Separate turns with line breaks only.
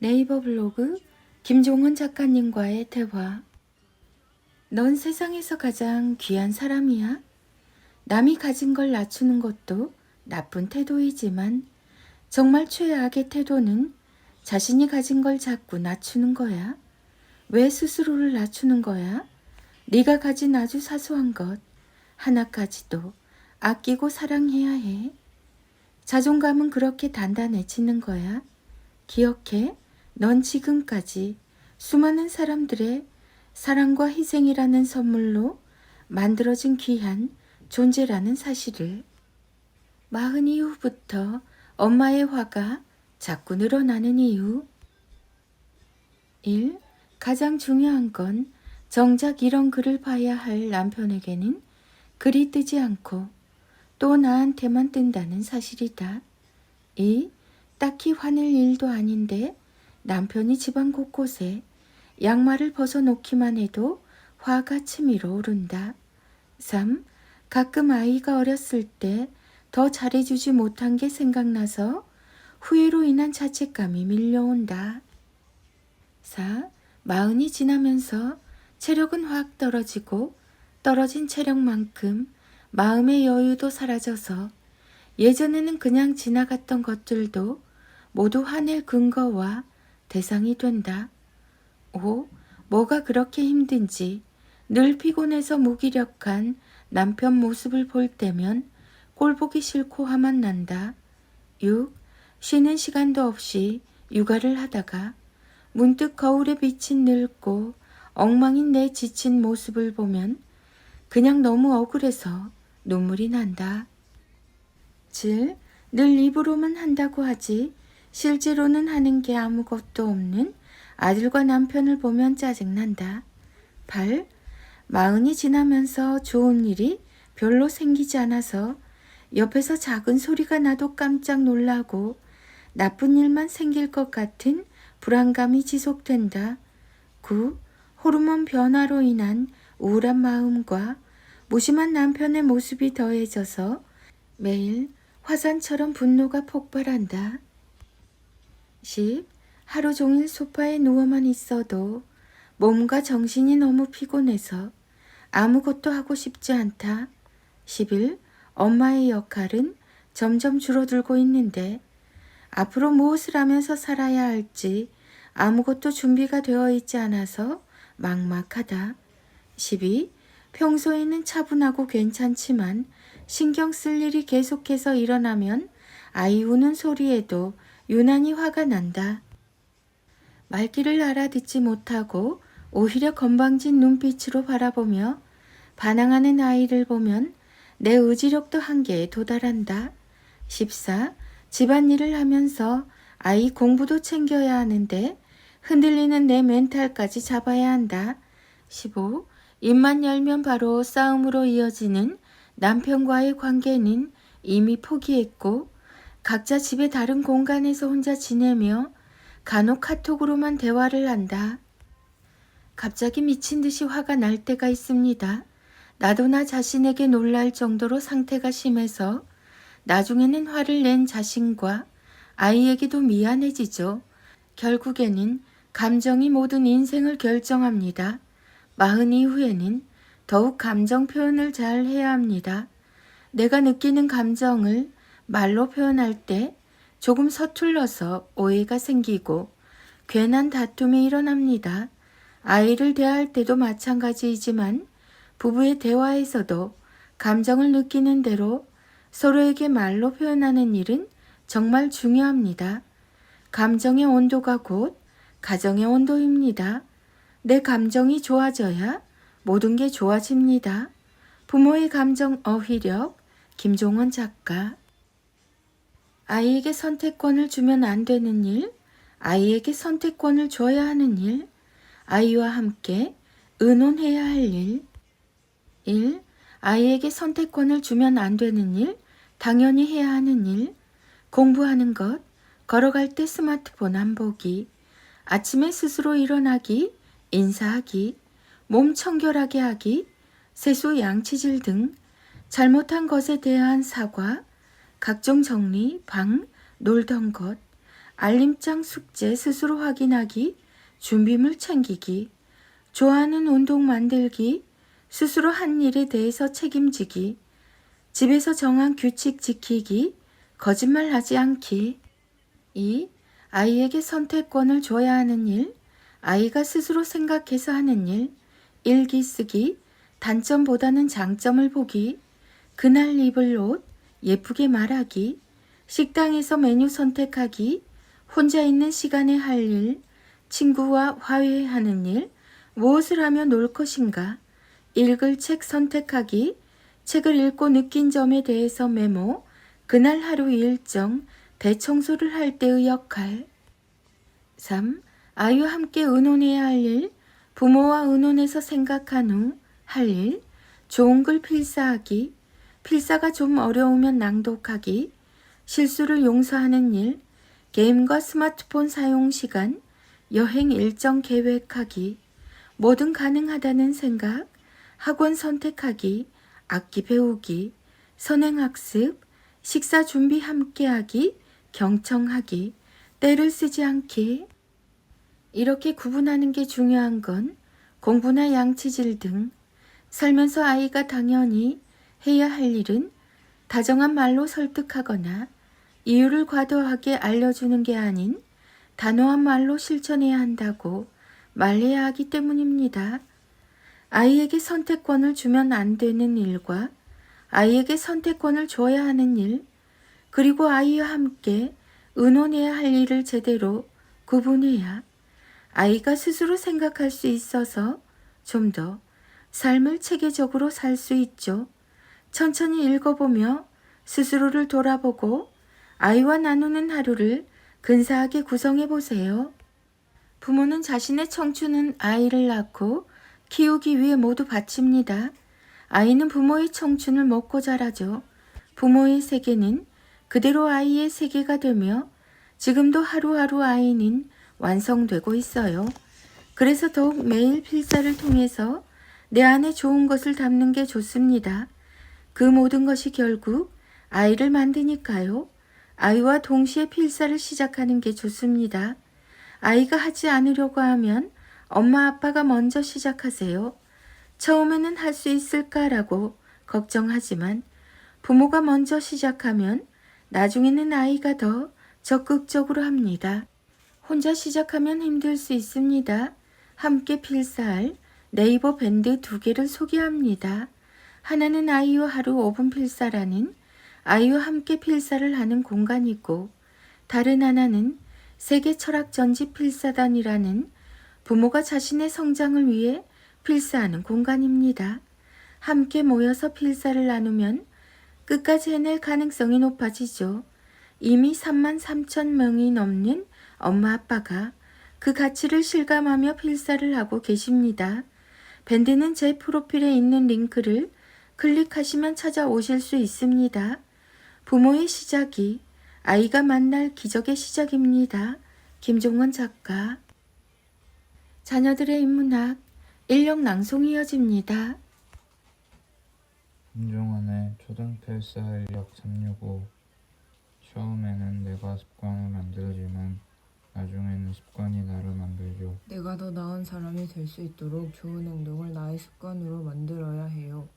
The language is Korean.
네이버 블로그 김종원 작가님과의 대화. 넌 세상에서 가장 귀한 사람이야. 남이 가진 걸 낮추는 것도 나쁜 태도이지만 정말 최악의 태도는 자신이 가진 걸 자꾸 낮추는 거야. 왜 스스로를 낮추는 거야? 네가 가진 아주 사소한 것 하나까지도 아끼고 사랑해야 해. 자존감은 그렇게 단단해지는 거야. 기억해. 넌 지금까지 수많은 사람들의 사랑과 희생이라는 선물로 만들어진 귀한 존재라는 사실을. 40 이후부터 엄마의 화가 자꾸 늘어나는 이유. 1. 가장 중요한 건 정작 이런 글을 봐야 할 남편에게는 글이 뜨지 않고 또 나한테만 뜬다는 사실이다. 2. 딱히 화낼 일도 아닌데 남편이 집안 곳곳에 양말을 벗어놓기만 해도 화가 치밀어 오른다. 3. 가끔 아이가 어렸을 때 더 잘해주지 못한 게 생각나서 후회로 인한 자책감이 밀려온다. 4. 40이 지나면서 체력은 확 떨어지고 떨어진 체력만큼 마음의 여유도 사라져서 예전에는 그냥 지나갔던 것들도 모두 화낼 근거와 대상이 된다. 5. 뭐가 그렇게 힘든지 늘 피곤해서 무기력한 남편 모습을 볼 때면 꼴보기 싫고 화만 난다. 6. 쉬는 시간도 없이 육아를 하다가 문득 거울에 비친 늙고 엉망인 내 지친 모습을 보면 그냥 너무 억울해서 눈물이 난다. 7. 늘 입으로만 한다고 하지 실제로는 하는 게 아무것도 없는 아들과 남편을 보면 짜증난다. 8. 40이 지나면서 좋은 일이 별로 생기지 않아서 옆에서 작은 소리가 나도 깜짝 놀라고 나쁜 일만 생길 것 같은 불안감이 지속된다. 9. 호르몬 변화로 인한 우울한 마음과 무심한 남편의 모습이 더해져서 매일 화산처럼 분노가 폭발한다. 10. 하루 종일 소파에 누워만 있어도 몸과 정신이 너무 피곤해서 아무것도 하고 싶지 않다. 11. 엄마의 역할은 점점 줄어들고 있는데 앞으로 무엇을 하면서 살아야 할지 아무것도 준비가 되어 있지 않아서 막막하다. 12. 평소에는 차분하고 괜찮지만 신경 쓸 일이 계속해서 일어나면 아이 우는 소리에도 유난히 화가 난다. 말귀를 알아듣지 못하고 오히려 건방진 눈빛으로 바라보며 반항하는 아이를 보면 내 의지력도 한계에 도달한다. 14. 집안일을 하면서 아이 공부도 챙겨야 하는데 흔들리는 내 멘탈까지 잡아야 한다. 15. 입만 열면 바로 싸움으로 이어지는 남편과의 관계는 이미 포기했고 각자 집의 다른 공간에서 혼자 지내며 간혹 카톡으로만 대화를 한다. 갑자기 미친 듯이 화가 날 때가 있습니다. 나도 나 자신에게 놀랄 정도로 상태가 심해서 나중에는 화를 낸 자신과 아이에게도 미안해지죠. 결국에는 감정이 모든 인생을 결정합니다. 40 이후에는 더욱 감정 표현을 잘 해야 합니다. 내가 느끼는 감정을 말로 표현할 때 조금 서툴러서 오해가 생기고 괜한 다툼이 일어납니다. 아이를 대할 때도 마찬가지이지만 부부의 대화에서도 감정을 느끼는 대로 서로에게 말로 표현하는 일은 정말 중요합니다. 감정의 온도가 곧 가정의 온도입니다. 내 감정이 좋아져야 모든 게 좋아집니다. 부모의 감정 어휘력 김종원 작가. 아이에게 선택권을 주면 안 되는 일, 아이에게 선택권을 줘야 하는 일, 아이와 함께 의논해야 할 일. 1. 아이에게 선택권을 주면 안 되는 일, 당연히 해야 하는 일, 공부하는 것, 걸어갈 때 스마트폰 안 보기, 아침에 스스로 일어나기, 인사하기, 몸 청결하게 하기, 세수 양치질 등 잘못한 것에 대한 사과, 각종 정리, 방, 놀던 것, 알림장 숙제 스스로 확인하기, 준비물 챙기기, 좋아하는 운동 만들기, 스스로 한 일에 대해서 책임지기, 집에서 정한 규칙 지키기, 거짓말하지 않기. 2. 아이에게 선택권을 줘야 하는 일, 아이가 스스로 생각해서 하는 일, 일기 쓰기, 단점보다는 장점을 보기, 그날 입을 옷, 예쁘게 말하기, 식당에서 메뉴 선택하기, 혼자 있는 시간에 할 일, 친구와 화해하는 일, 무엇을 하며 놀 것인가, 읽을 책 선택하기, 책을 읽고 느낀 점에 대해서 메모, 그날 하루 일정, 대청소를 할 때의 역할. 3. 아이와 함께 의논해야 할 일, 부모와 의논해서 생각한 후 할 일, 좋은 글 필사하기, 필사가 좀 어려우면 낭독하기, 실수를 용서하는 일, 게임과 스마트폰 사용 시간, 여행 일정 계획하기, 뭐든 가능하다는 생각, 학원 선택하기, 악기 배우기, 선행학습, 식사 준비 함께하기, 경청하기, 때를 쓰지 않기. 이렇게 구분하는 게 중요한 건 공부나 양치질 등 살면서 아이가 당연히 해야 할 일은 다정한 말로 설득하거나 이유를 과도하게 알려주는 게 아닌 단호한 말로 실천해야 한다고 말해야 하기 때문입니다. 아이에게 선택권을 주면 안 되는 일과 아이에게 선택권을 줘야 하는 일, 그리고 아이와 함께 의논해야 할 일을 제대로 구분해야 아이가 스스로 생각할 수 있어서 좀 더 삶을 체계적으로 살 수 있죠. 천천히 읽어보며 스스로를 돌아보고 아이와 나누는 하루를 근사하게 구성해 보세요. 부모는 자신의 청춘은 아이를 낳고 키우기 위해 모두 바칩니다. 아이는 부모의 청춘을 먹고 자라죠. 부모의 세계는 그대로 아이의 세계가 되며 지금도 하루하루 아이는 완성되고 있어요. 그래서 더욱 매일 필사를 통해서 내 안에 좋은 것을 담는 게 좋습니다. 그 모든 것이 결국 아이를 만드니까요. 아이와 동시에 필사를 시작하는 게 좋습니다. 아이가 하지 않으려고 하면 엄마 아빠가 먼저 시작하세요. 처음에는 할 수 있을까라고 걱정하지만 부모가 먼저 시작하면 나중에는 아이가 더 적극적으로 합니다. 혼자 시작하면 힘들 수 있습니다. 함께 필사할 네이버 밴드 2개를 소개합니다. 하나는 아이와 하루 5분 필사라는 아이와 함께 필사를 하는 공간이고, 다른 하나는 세계 철학 전집 필사단이라는 부모가 자신의 성장을 위해 필사하는 공간입니다. 함께 모여서 필사를 나누면 끝까지 해낼 가능성이 높아지죠. 이미 33,000명이 넘는 엄마 아빠가 그 가치를 실감하며 필사를 하고 계십니다. 밴드는 제 프로필에 있는 링크를 클릭하시면 찾아오실 수 있습니다. 부모의 시작이 아이가 만날 기적의 시작입니다. 김종원 작가. 자녀들의 인문학 인력 낭송이 이어집니다.
김종환의 초등필사 인력 365. 처음에는 내가 습관을 만들지만 나중에는 습관이 나를 만들죠.
내가 더 나은 사람이 될 수 있도록 좋은 행동을 나의 습관으로 만들어야 해요.